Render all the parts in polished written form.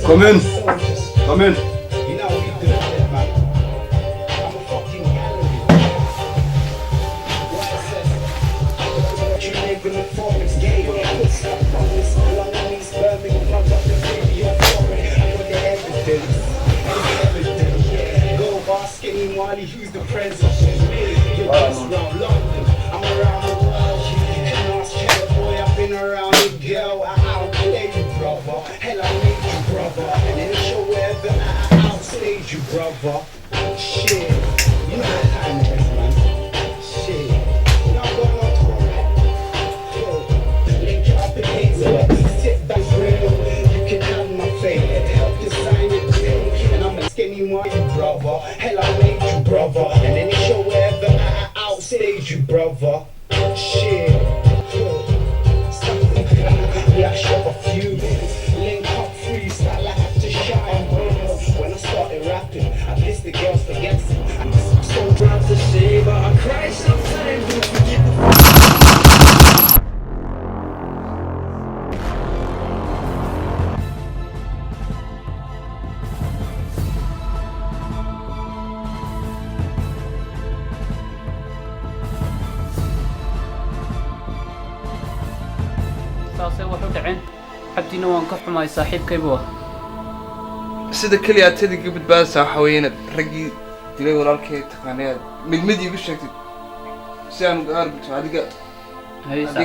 Come in. Come in. You know we good at that, man. I'm a fucking gallery. What I said? You live in the forest, gay. Put stuff on this, long on these Birmingham, I got the video for it. I got the evidence. Yeah. Go bar skinny Wally, who's the president? You're just around London. I'm around the world. And Australia, boy, I've been around the girl. I outplayed you, brother. Hell, I made you, brother. And in the show wherever I outstage you, brother. Shit. You know what time it is, man. Shit. You know I'm going on tour, man. Yo, link up in Hazel. Sit back, real. You can have my fate. Help design it, babe. And I'm a skinny one, you, brother. Hell, I made you, brother. And in the show wherever I outstage you, brother. Shit. Yeah, I shot a few. Link up freestyle, I have to shine. When I started rapping, I pissed the girls to get some. I'm so proud to say, but I cry sometimes. Don't forget the saasay wuxuu dhaceen xabtiina waan ka xumaay saaxiibkayba sida kaliya tadi ka badbaadaysaa waxa weeyaan raggii dilay walaalkay taqaanayaad mid igu sheegtay si aan aragto adiga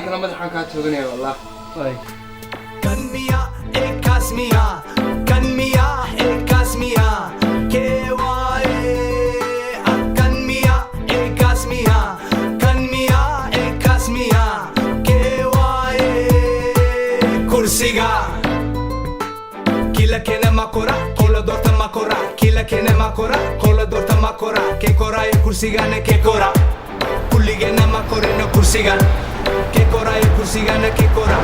kala madaxaan kaa tooganaya wallah Kanmiya ekasmiya kanmiya ekasmiya kewaye kanmiya ekasmiya kanmiya ekasmiya kewaye kursiga kila kene makora kola dorta makora kila kene makora kola dorta makora ke kora e kursiga ne ke kora kulligena makore no kursiga ke kora e kursiga ne ke kora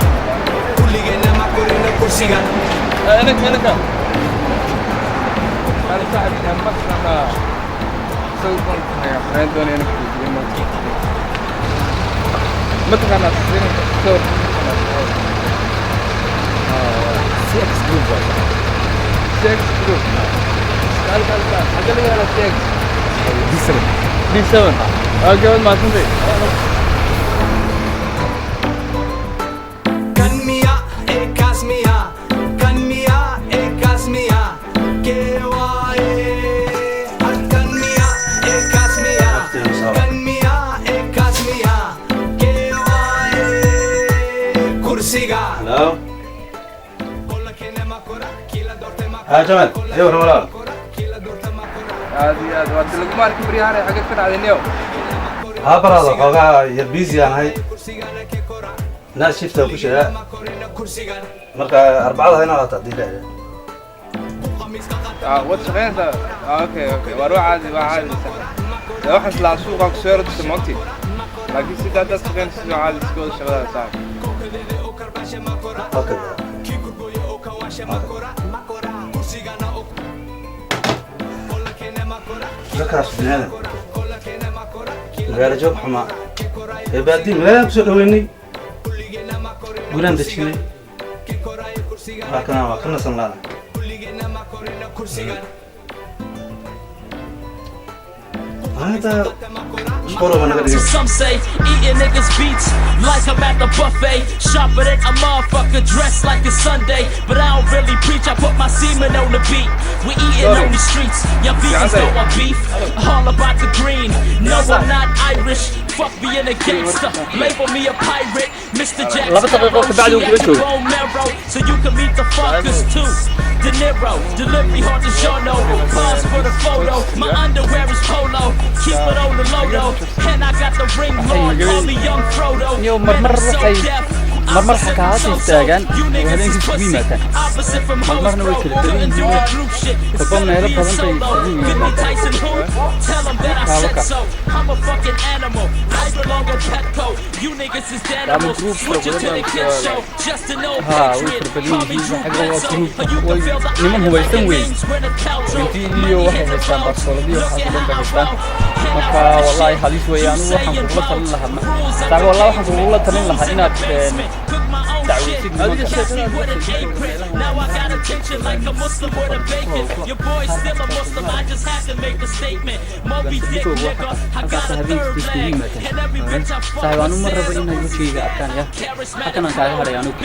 kulligena makore no kursiga أنا صاحبي كان مقطع سوي كل حاجة فريندوني أنا كذي ما تقنا تصير صور سكس جروب قال أجل لي على سكس دي7 أجل ما تنتهي kanmiya ekasmiya kanmiya ekasmiya kewaye kanmiya ekasmiya kanmiya ekasmiya kewaye kursiga Hello. جمال ايوه رمضان هذه وقت القمار كبري هاري حقت كنا على اليوم ها برادة خوغا يربيزي أنا هاي ناس شفته وكل شيء مركا 4 هنا لا تعديل واتش غير ده اوكي واروح عادي لو حس لا سوق كسر تسمعتي لكن سيدا ده سكن سوق عادي سكول شغله صعب اوكي ذكرت بنادم غير جوب حما يبادي ما بسوق ويني قولان دشيني كنا صنعنا هذا So some say eating niggas beats like I'm at the buffet. Sharper than a motherfucker dressed like it's Sunday. But I don't really preach, I put my semen on the beat. We eating on the streets, y'all vegans know I'm beef. All about the green, no I'm not Irish. Fuck being a gangster, label me a pirate. Mr. Jackson, bone marrow, so you can meet the fuckers too. De Niro, delivery hard to show no. Pause for the photo, my underwear is polo. Keep it on the low though, and I got the ring lord, call me young Frodo. Man, I'm so deaf. marmar xakaas istaagan habeenkii isku yimaadaan marmarna way kala badan yihiin dadba meelo badan bay isugu yimaadaan niman hubaysan wey intii iyo waxay haystaan barsooladiyo waxaa ku dhan marka wallahi halis weeyaan waxaan kugula talin lahaa wallahi waxaan kugula talin lahaa inaad shit. Catch me with an apron. Now I got attention like a Muslim with a bacon. Your boy's still a Muslim, I just had to make a statement. Moby Dick, nigga, I got a third leg. And every bitch I fuck saaxiib anu ma is rabo sales inay wejiga arkaan ya halkan aan kaaga hadhay anugu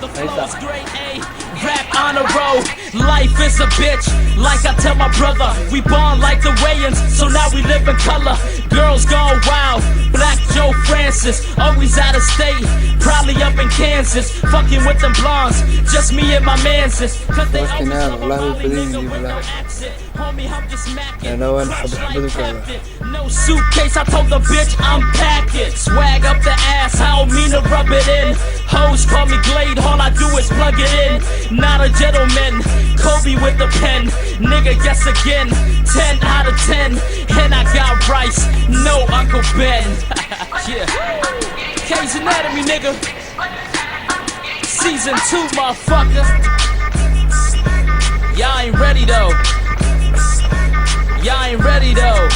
the flow's great, ayy. Rap on a road, life is a bitch. Like I tell my brother, we born like the Wayans, so now we live in color. Girls gone wild, Black Joe Francis, always out of state, probably up in Kansas, fucking with them blondes, just me and my manses. Cause they always love a Molly nigga with no accent. Homie, I'm just macking, fresh like Captain. No suitcase, I told the bitch I'm packing. Swag up the ass, I don't mean to rub it in. Hoes call me Glade, all I do is plug it in. Not a gentleman, Kobe with the pen. Nigga, guess again, 10 out of 10. And I got rice, no Uncle Ben. Yeah, K's Anatomy, nigga. Season 2, motherfucker. Y'all ain't ready though. Y'all ain't ready though.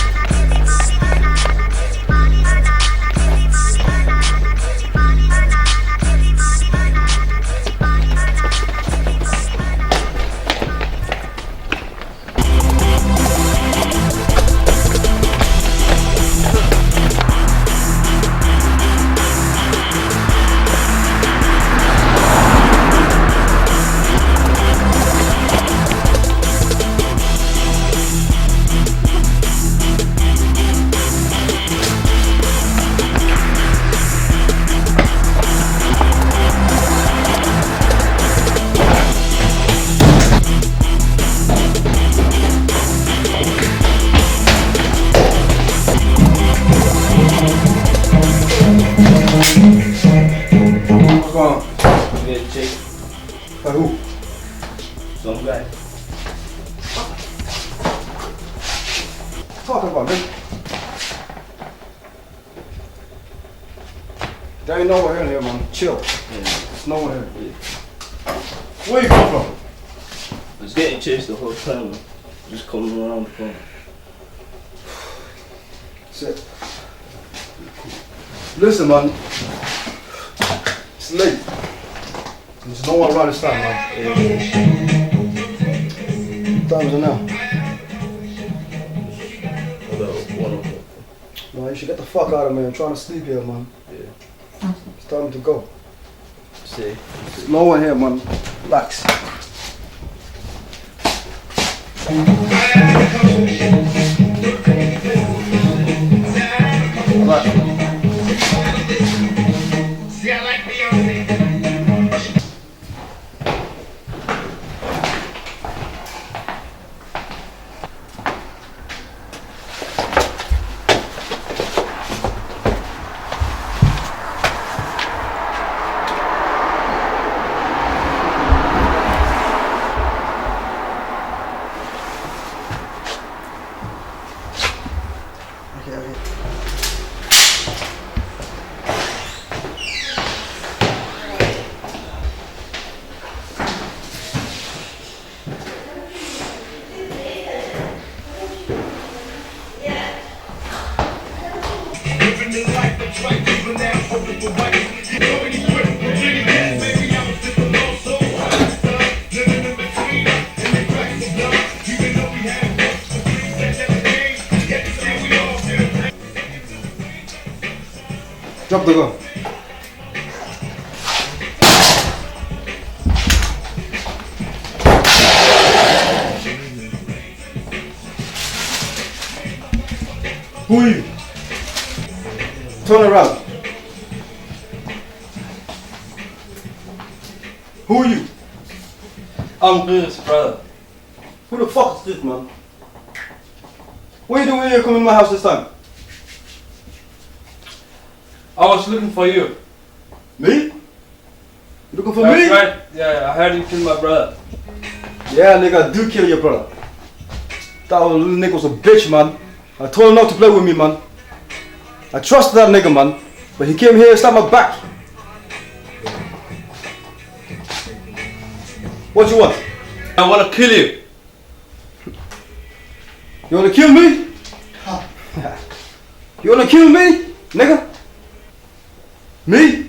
Talking about, man. There ain't no one in here, man. Chill. There's no one here. Where you come from? I was getting chased the whole time, man. Just coming around the corner. Sit. Listen, man. It's late. There's no one around this time, man. What time is it now? About 1 o'clock. Man, you should get the fuck out of me. I'm trying to sleep here, man. Yeah. It's time to go. See. There's no one here, man. Relax. Drop the gun. Who are you? Turn around. Who are you? I'm Chris, brother. Who the fuck is this, man? What are you doing here coming in my house this time? I was looking for you. Me? You looking for That's me? right. Yeah, I heard you killed my brother. Yeah, nigga, I do kill your brother. That little nigga was a bitch, man. I told him not to play with me, man. I trusted that nigga, man. But he came here and stabbed my back. What you want? I wanna kill you. You wanna kill me? You wanna kill me, nigga? Me?